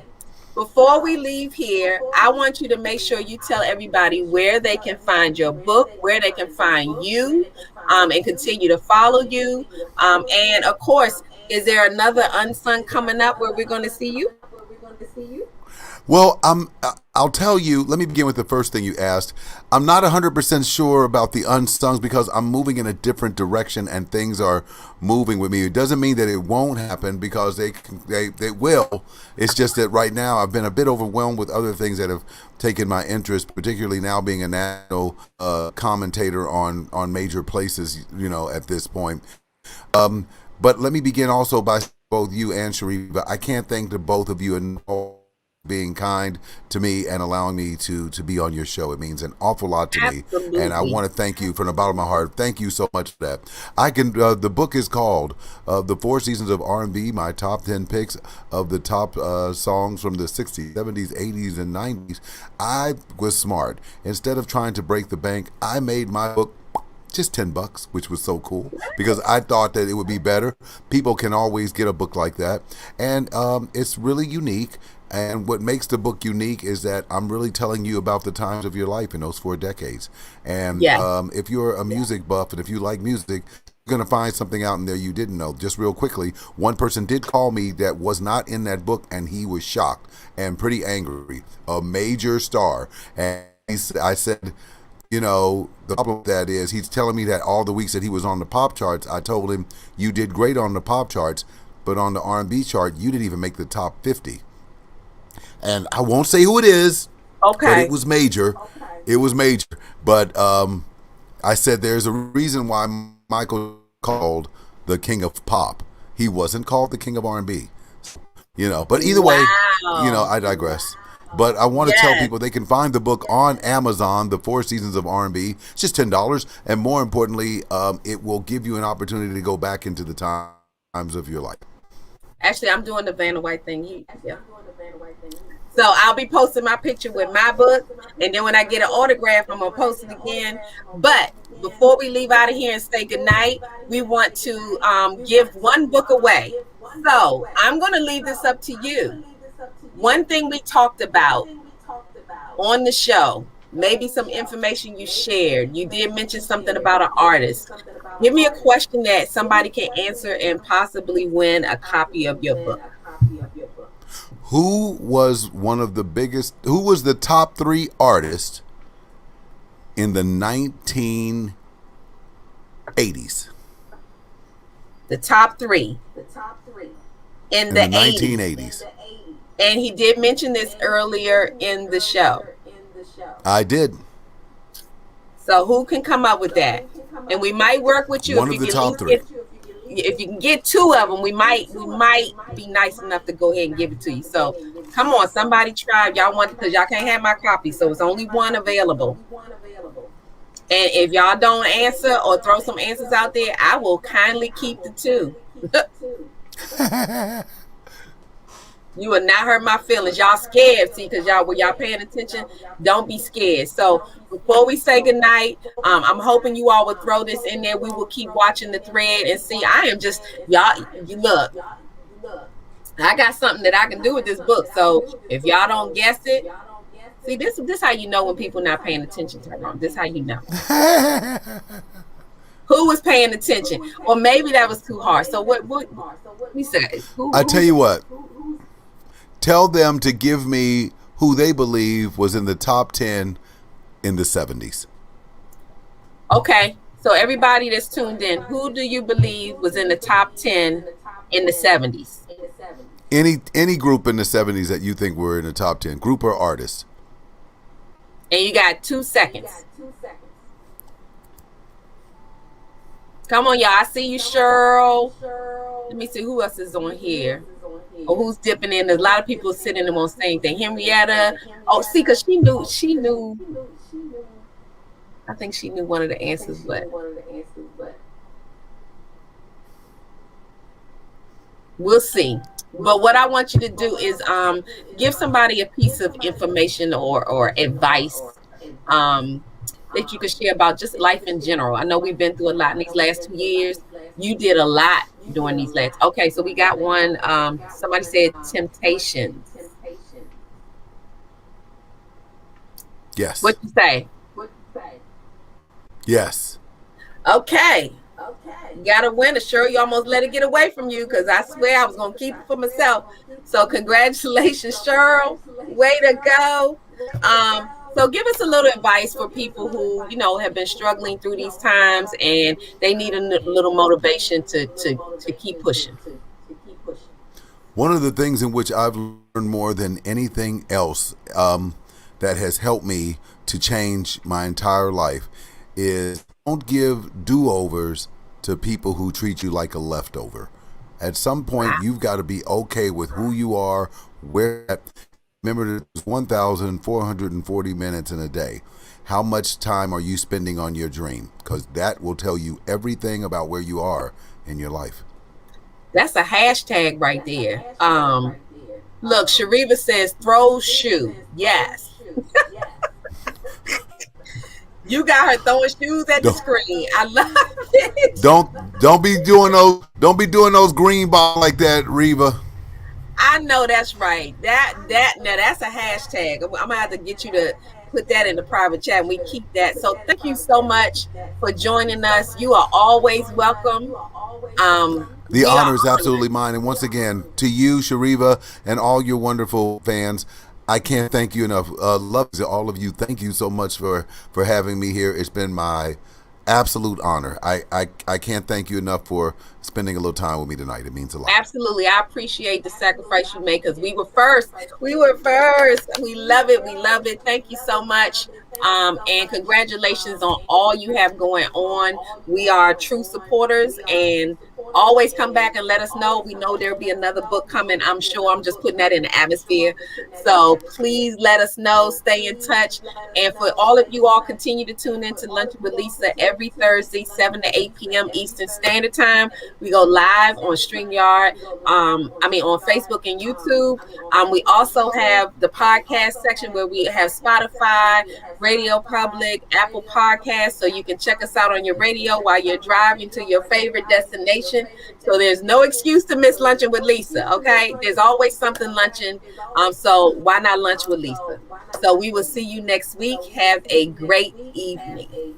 before we leave here, I want you to make sure you tell everybody where they can find your book, where they can find you, and continue to follow you. And of course, is there another Unsung coming up where we're going to see you?
Well, I'll tell you, let me begin with the first thing you asked. I'm not 100% sure about the Unsungs, because I'm moving in a different direction and things are moving with me. It doesn't mean that it won't happen, because they will. It's just that right now I've been a bit overwhelmed with other things that have taken my interest, particularly now being a national commentator on major places, at this point. But let me begin also by both you and Sharif. I can't thank the both of you enough being kind to me and allowing me to be on your show. It means an awful lot to me, and I want to thank you from the bottom of my heart. Thank you so much for that. The book is called The 4 Seasons of R&B, my top 10 picks of the top songs from the 60s, 70s, 80s, and 90s. I was smart. Instead of trying to break the bank, I made my book just $10, which was so cool, because I thought that it would be better. People can always get a book like that, and it's really unique. And what makes the book unique is that I'm really telling you about the times of your life in those 4 decades. And if you're a music buff and if you like music, you're going to find something out in there you didn't know. Just real quickly, one person did call me that was not in that book, and he was shocked and pretty angry. A major star. And I said, the problem with that is he's telling me that all the weeks that he was on the pop charts, I told him, you did great on the pop charts, but on the R&B chart, you didn't even make the top 50. And I won't say who it is. Okay. But it was major. Okay. It was major. But I said there's a reason why Michael called the king of pop. He wasn't called the king of R&B. But either way, I digress. But I want to tell people they can find the book on Amazon, The 4 Seasons of R&B. It's just $10. And more importantly, it will give you an opportunity to go back into the times of your life.
Actually, I'm doing the Vanna White thing. Yeah. So I'll be posting my picture with my book, and then when I get an autograph, I'm gonna post it again. But before we leave out of here and say goodnight, we want to give one book away. So I'm gonna leave this up to you. One thing we talked about on the show, maybe some information you shared. You did mention something about an artist. Give me a question that somebody can answer and possibly win a copy of your book.
Who was the top 3 artists in the 1980s.
The top three. In the
1980s.
And he did mention this earlier in the show.
I did.
So who can come up with that? And we might work with you.
One of the top three.
If you can get two of them, we might be nice enough to go ahead and give it to you. So come on, somebody try. Y'all want, because y'all can't have my copy, so it's only one available. And if y'all don't answer or throw some answers out there, I will kindly keep the two. You will not hurt my feelings. Y'all scared, see, because y'all paying attention. Don't be scared. So before we say goodnight, I'm hoping you all will throw this in there. We will keep watching the thread and see. I am just, y'all, you look, I got something that I can do with this book. So if y'all don't guess it, see, this how you know when people not paying attention, Tyrone. This how you know. Who was paying attention? Or maybe that was too hard. So what we said?
I tell you what. Tell them to give me who they believe was in the top 10 in the 70s.
Okay. So everybody that's tuned in, who do you believe was in the top 10 in the 70s?
Any group in the 70s that you think were in the top 10, group or artist?
And you got 2 seconds. Come on, y'all. I see you, Cheryl. Let me see who else is on here. Or who's dipping in. There's a lot of people sitting in on saying thing. Henrietta. Oh, see, because she knew. I think she knew one of the answers, but we'll see. But what I want you to do is give somebody a piece of information or advice that you could share about just life in general. I know we've been through a lot in these last 2 years. You did a lot during these last. Okay, so we got one. Somebody said Temptations.
Yes.
What you say?
Yes.
Okay. You got a winner. Sure, you almost let it get away from you, because I swear I was going to keep it for myself. So congratulations, Cheryl. Way to go. So give us a little advice for people who, have been struggling through these times and they need a little motivation to keep pushing.
One of the things in which I've learned more than anything else that has helped me to change my entire life is don't give do-overs to people who treat you like a leftover. At some point, you've got to be okay with who you are, where at. Remember, there's 1,440 minutes in a day. How much time are you spending on your dream? Because that will tell you everything about where you are in your life.
That's a hashtag right there. Look, Shariva says, throw shoe. Yes. You got her throwing shoes at the screen. I love it.
Don't be doing those green balls like that, Reva.
I know that's right. Now that's a hashtag. I'm gonna have to get you to put that in the private chat and we keep that. So thank you so much for joining us. You are always welcome.
The honor is absolutely mine. And once again, to you, Shariva, and all your wonderful fans, I can't thank you enough. Love to all of you. Thank you so much for having me here. It's been my absolute honor. I can't thank you enough for spending a little time with me tonight. It means a lot.
Absolutely. I appreciate the sacrifice you make, because we were first. We love it. Thank you so much. And congratulations on all you have going on. We are true supporters, and always come back and let us know. We know there'll be another book coming. I'm sure. I'm just putting that in the atmosphere. So please let us know. Stay in touch. And for all of you all, continue to tune in to Lunchin with Lisa every Thursday, 7 to 8 p.m. Eastern Standard Time. We go live on StreamYard, on Facebook and YouTube. We also have the podcast section where we have Spotify, Radio Public, Apple Podcasts, so you can check us out on your radio while you're driving to your favorite destination. So there's no excuse to miss Lunchin with Lisa, okay? There's always something lunching, so why not lunch with Lisa? So we will see you next week. Have a great evening.